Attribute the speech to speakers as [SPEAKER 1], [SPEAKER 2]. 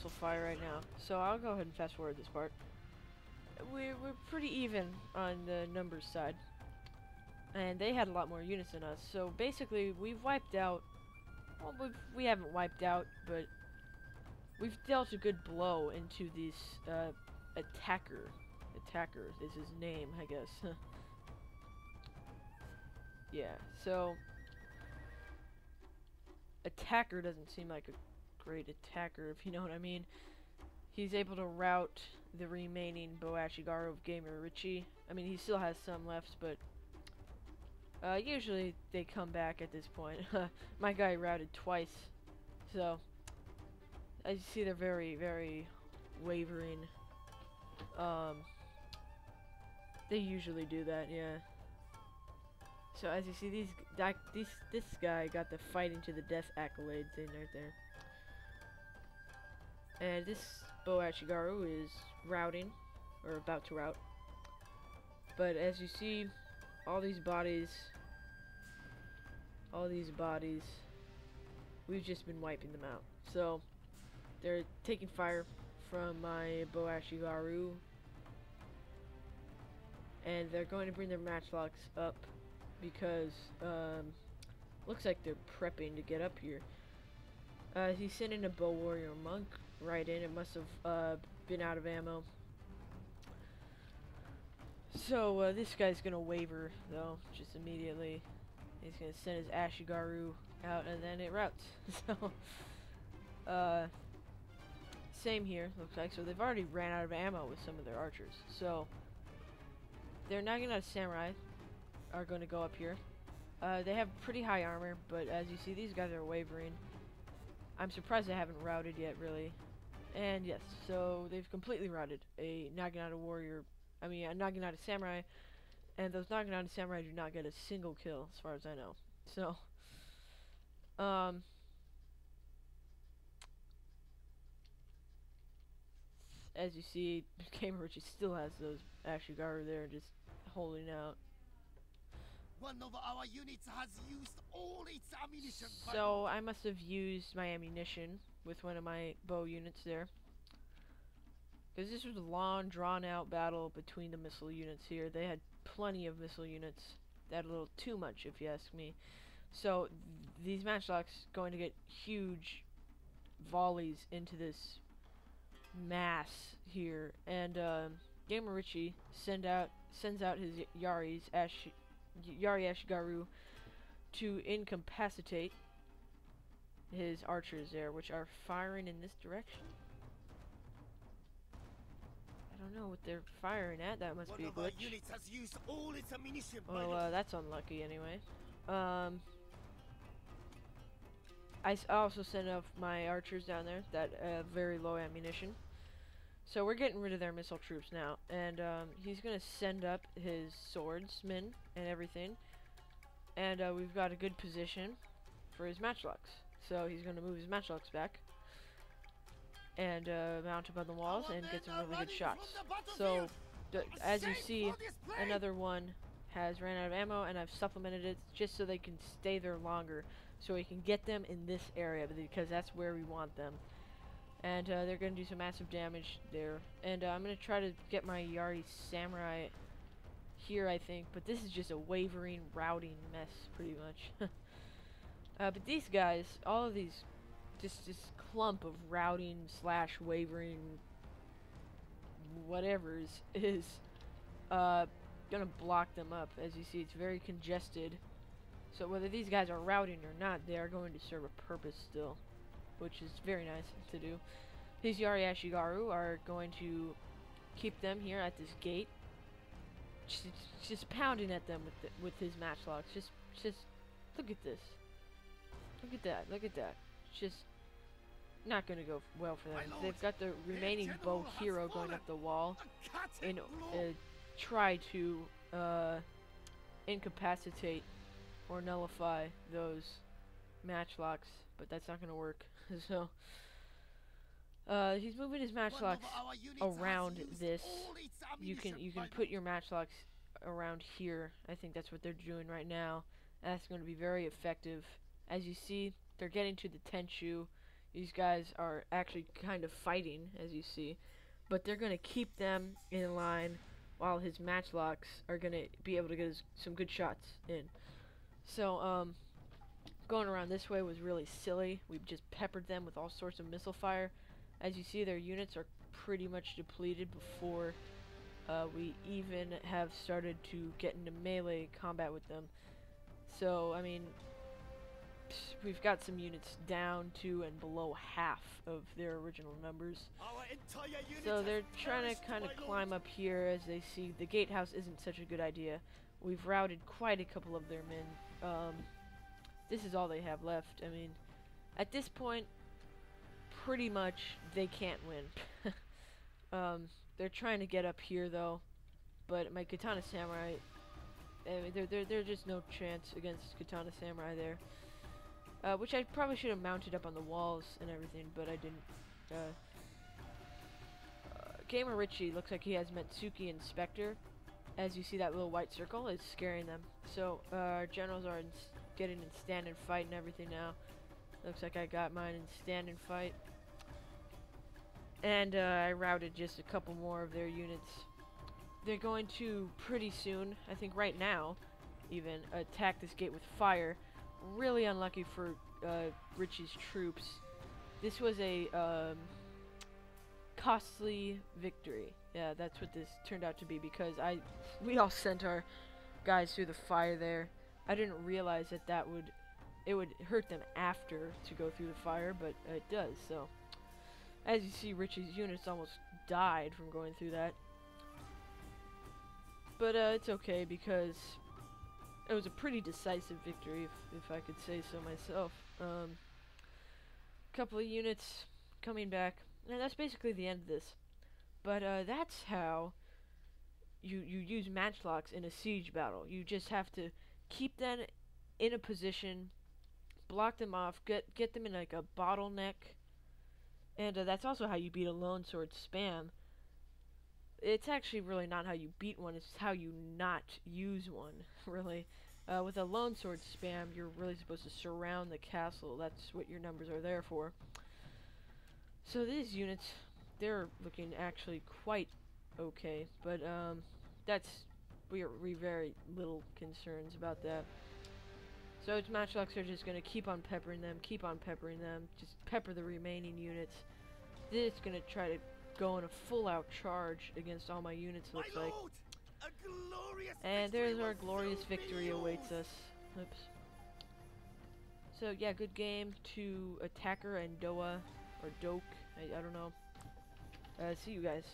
[SPEAKER 1] missile fire right now, so I'll go ahead and fast forward this part. We're pretty even on the numbers side, and they had a lot more units than us. So basically, we've wiped out. Well, we haven't wiped out, but we've dealt a good blow into this attacker. Attacker is his name, I guess. Yeah. So attacker doesn't seem like a great attacker, if you know what I mean. He's able to rout the remaining Boashigaru of Gamer Richie. I mean, he still has some left, but usually they come back at this point. My guy routed twice, so as you see, they're very, very wavering. They usually do that, yeah. So as you see, this guy got the fighting to the death accolades in right there. And this Boashigaru is routing, or about to rout. But as you see, all these bodies, we've just been wiping them out. So they're taking fire from my Boashigaru, and they're going to bring their Matchlocks up because looks like they're prepping to get up here. He's sending a bow warrior monk right in. It must have been out of ammo. So this guy's gonna waver though, just immediately. He's gonna send his Ashigaru out, and then it routs. So same here, looks like. So they've already ran out of ammo with some of their archers. So their Naginata Samurai are going to go up here. They have pretty high armor, but as you see, these guys are wavering. I'm surprised they haven't routed yet, really. And yes, so they've completely routed a Naginata warrior. I mean, a Naginata Samurai. And those Naginata Samurai do not get a single kill, as far as I know. So, as you see, Cambridge still has those Ashigaru there, just holding out.
[SPEAKER 2] One of our units has used all its ammunition.
[SPEAKER 1] So I must have used my ammunition with one of my bow units there, because this was a long, drawn-out battle between the missile units here. They had plenty of missile units. They had a little too much, if you ask me. So these Matchlocks going to get huge volleys into this mass here, and Gamer Richie sends out his Yari Ashigaru to incapacitate his archers there, which are firing in this direction. I don't know what they're firing at. That must be a glitch. Well, that's unlucky anyway. I also sent off my archers down there that very low ammunition. So we're getting rid of their missile troops now, and he's gonna send up his swordsmen and everything, and we've got a good position for his Matchlocks. So he's gonna move his Matchlocks back and mount up on the walls and get some really good shots. So as you see, another one has ran out of ammo, and I've supplemented it just so they can stay there longer, so we can get them in this area because that's where we want them. And they're going to do some massive damage there. And I'm going to try to get my Yari Samurai here, I think. But this is just a wavering, routing mess, pretty much. But these guys, all of these, just this clump of routing / wavering whatevers is going to block them up. As you see, it's very congested. So whether these guys are routing or not, they are going to serve a purpose still, which is very nice to do. His Yari Ashigaru are going to keep them here at this gate, just pounding at them with his Matchlocks. Just look at this. Look at that. Look at that. Just not going to go well for them. They've got the remaining bow hero going up the wall and try to incapacitate or nullify those Matchlocks, but that's not going to work. So he's moving his Matchlocks around this. You can put your Matchlocks around here. I think that's what they're doing right now. That's going to be very effective. As you see, they're getting to the Tenchu. These guys are actually kind of fighting, as you see, but they're gonna keep them in line while his matchlocks are gonna be able to get some good shots in. So, going around this way was really silly. We've just peppered them with all sorts of missile fire. As you see, their units are pretty much depleted before we even have started to get into melee combat with them. So, I mean, we've got some units down to and below half of their original numbers.
[SPEAKER 2] Our entire unit
[SPEAKER 1] So
[SPEAKER 2] has
[SPEAKER 1] they're trying to
[SPEAKER 2] perished,
[SPEAKER 1] kind of
[SPEAKER 2] my lord.
[SPEAKER 1] climb up here as they see the gatehouse isn't such a good idea. We've routed quite a couple of their men. This is all they have left. I mean, at this point, pretty much they can't win. They're trying to get up here though, but my Katana Samurai, I mean, there's just no chance against Katana Samurai there. Which I probably should have mounted up on the walls and everything, but I didn't. Gamer Richie looks like he has Metsuki and Spectre. As you see, that little white circle is scaring them. So our generals are getting in stand and fight and everything now. Looks like I got mine in stand and fight. And I routed just a couple more of their units. They're going to pretty soon, I think right now, even, attack this gate with fire. Really unlucky for Richie's troops. This was a costly victory. Yeah, that's what this turned out to be, because we all sent our guys through the fire there. I didn't realize that it would hurt them after to go through the fire, but it does. So as you see, Richie's units almost died from going through that. But it's okay, because it was a pretty decisive victory, if I could say so myself. Couple of units coming back, and that's basically the end of this. But that's how you use matchlocks in a siege battle. You just have to keep them in a position, block them off, get them in like a bottleneck, and that's also how you beat a lone sword spam. It's actually really not how you beat one, it's how you not use one, really. With a lone sword spam, you're really supposed to surround the castle. That's what your numbers are there for. So these units, they're looking actually quite okay, but we are very little concerns about that. So its matchlocks are just gonna keep on peppering them, just pepper the remaining units. This is gonna try to go in a full-out charge against all my units, looks like.
[SPEAKER 2] A glorious
[SPEAKER 1] And
[SPEAKER 2] victory
[SPEAKER 1] there's our
[SPEAKER 2] will
[SPEAKER 1] glorious
[SPEAKER 2] soon be
[SPEAKER 1] victory
[SPEAKER 2] yours.
[SPEAKER 1] awaits us. Oops. So yeah, good game to Attacker and Doa, or Doke, I don't know. See you guys.